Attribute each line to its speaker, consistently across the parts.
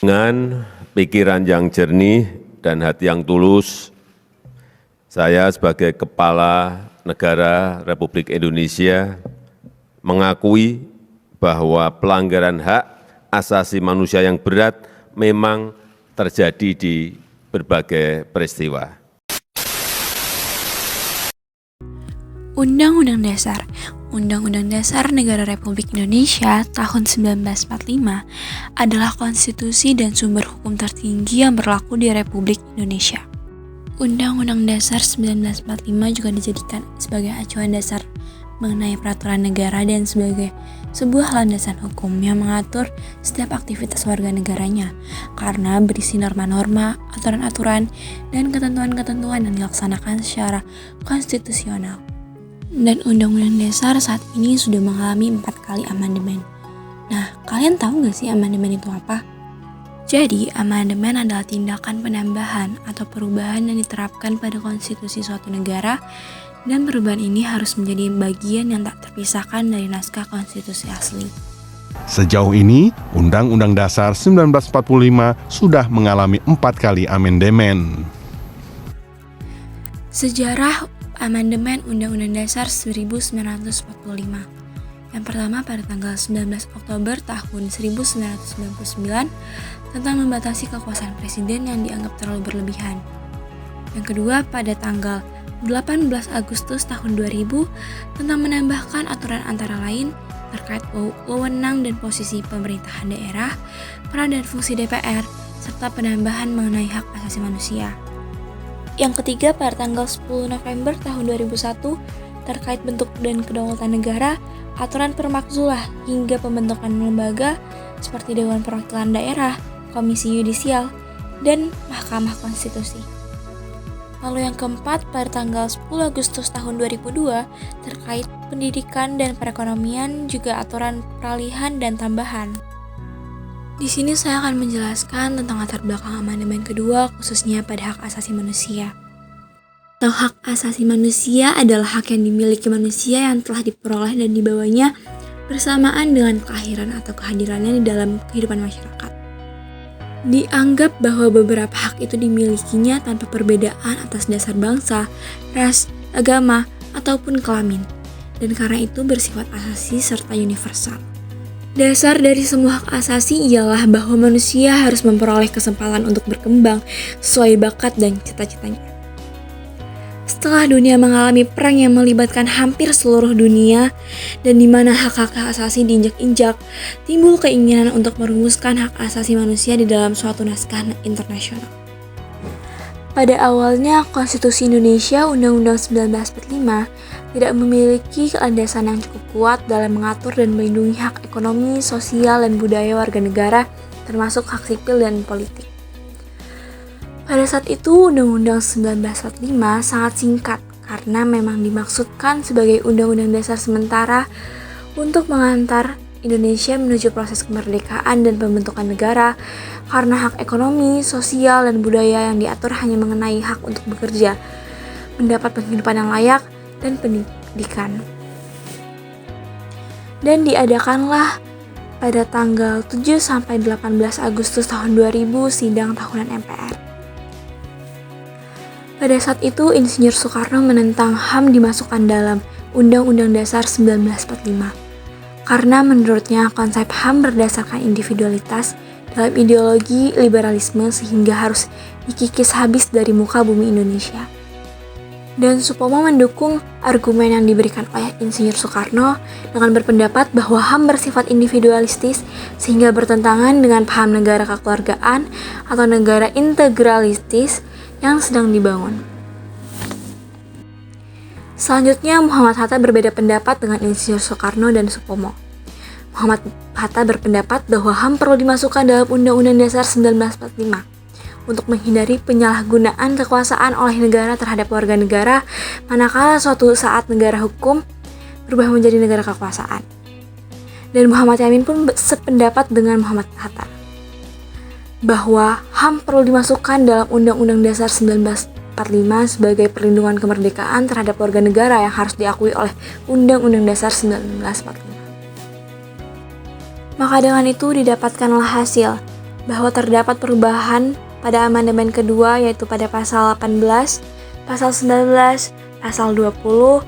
Speaker 1: Dengan pikiran yang jernih dan hati yang tulus, saya sebagai Kepala Negara Republik Indonesia mengakui bahwa pelanggaran hak asasi manusia yang berat memang terjadi di berbagai peristiwa.
Speaker 2: Undang-Undang Dasar Undang-Undang Dasar Negara Republik Indonesia tahun 1945 adalah konstitusi dan sumber hukum tertinggi yang berlaku di Republik Indonesia. Undang-Undang Dasar 1945 juga dijadikan sebagai acuan dasar mengenai peraturan negara dan sebagai sebuah landasan hukum yang mengatur setiap aktivitas warga negaranya karena berisi norma-norma, aturan-aturan, dan ketentuan-ketentuan yang dilaksanakan secara konstitusional. Dan Undang-Undang Dasar saat ini sudah mengalami 4 kali amandemen. Nah, kalian tahu nggak sih amandemen itu apa? Jadi, amandemen adalah tindakan penambahan atau perubahan yang diterapkan pada konstitusi suatu negara, dan perubahan ini harus menjadi bagian yang tak terpisahkan dari naskah konstitusi asli.
Speaker 3: Sejauh ini, Undang-Undang Dasar 1945 sudah mengalami 4 kali amandemen.
Speaker 2: Sejarah amandemen Undang-Undang Dasar 1945. Yang pertama pada tanggal 19 Oktober tahun 1999 tentang membatasi kekuasaan presiden yang dianggap terlalu berlebihan. Yang kedua pada tanggal 18 Agustus tahun 2000 tentang menambahkan aturan antara lain terkait wewenang dan posisi pemerintahan daerah, peran dan fungsi DPR, serta penambahan mengenai hak asasi manusia. Yang ketiga pada tanggal 10 November tahun 2001 terkait bentuk dan kedaulatan negara, aturan permakzulah hingga pembentukan lembaga seperti Dewan Perwakilan Daerah, Komisi Yudisial, dan Mahkamah Konstitusi. Lalu yang keempat pada tanggal 10 Agustus tahun 2002 terkait pendidikan dan perekonomian juga aturan peralihan dan tambahan. Di sini saya akan menjelaskan tentang latar belakang amandemen kedua khususnya pada hak asasi manusia. Hak asasi manusia adalah hak yang dimiliki manusia yang telah diperoleh dan dibawanya bersamaan dengan kelahiran atau kehadirannya di dalam kehidupan masyarakat. Dianggap bahwa beberapa hak itu dimilikinya tanpa perbedaan atas dasar bangsa, ras, agama, ataupun kelamin, dan karena itu bersifat asasi serta universal. Dasar dari semua hak asasi ialah bahwa manusia harus memperoleh kesempatan untuk berkembang sesuai bakat dan cita-citanya. Setelah dunia mengalami perang yang melibatkan hampir seluruh dunia dan di mana hak-hak asasi diinjak-injak, timbul keinginan untuk merumuskan hak asasi manusia di dalam suatu naskah internasional. Pada awalnya, Konstitusi Indonesia Undang-Undang 1945 tidak memiliki landasan yang cukup kuat dalam mengatur dan melindungi hak ekonomi, sosial, dan budaya warga negara, termasuk hak sipil dan politik. Pada saat itu, Undang-Undang 1945 sangat singkat karena memang dimaksudkan sebagai Undang-Undang Dasar sementara untuk mengantar Indonesia menuju proses kemerdekaan dan pembentukan negara karena hak ekonomi, sosial, dan budaya yang diatur hanya mengenai hak untuk bekerja, mendapat penghidupan yang layak, dan pendidikan. Dan diadakanlah pada tanggal 7-18 Agustus tahun 2000 sidang tahunan MPR. Pada saat itu, Insinyur Soekarno menentang HAM dimasukkan dalam Undang-Undang Dasar 1945. Karena menurutnya konsep HAM berdasarkan individualitas dalam ideologi liberalisme sehingga harus dikikis habis dari muka bumi Indonesia. Dan Supomo mendukung argumen yang diberikan oleh Insinyur Soekarno dengan berpendapat bahwa HAM bersifat individualistis sehingga bertentangan dengan paham negara kekeluargaan atau negara integralistis yang sedang dibangun. Selanjutnya, Muhammad Hatta berbeda pendapat dengan Insinyur Soekarno dan Supomo. Muhammad Hatta berpendapat bahwa HAM perlu dimasukkan dalam Undang-Undang Dasar 1945 untuk menghindari penyalahgunaan kekuasaan oleh negara terhadap warga negara manakala suatu saat negara hukum berubah menjadi negara kekuasaan. Dan Muhammad Yamin pun sependapat dengan Muhammad Hatta bahwa HAM perlu dimasukkan dalam Undang-Undang Dasar 1945 sebagai perlindungan kemerdekaan terhadap warga negara yang harus diakui oleh Undang-Undang Dasar 1945. Maka dengan itu didapatkanlah hasil bahwa terdapat perubahan pada amandemen kedua, yaitu pada pasal 18, pasal 19, pasal 20,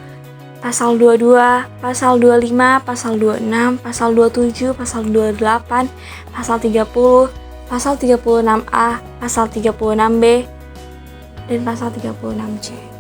Speaker 2: pasal 22, pasal 25, pasal 26, pasal 27, pasal 28, pasal 30, pasal 36A, pasal 36B, dan pasal 36C.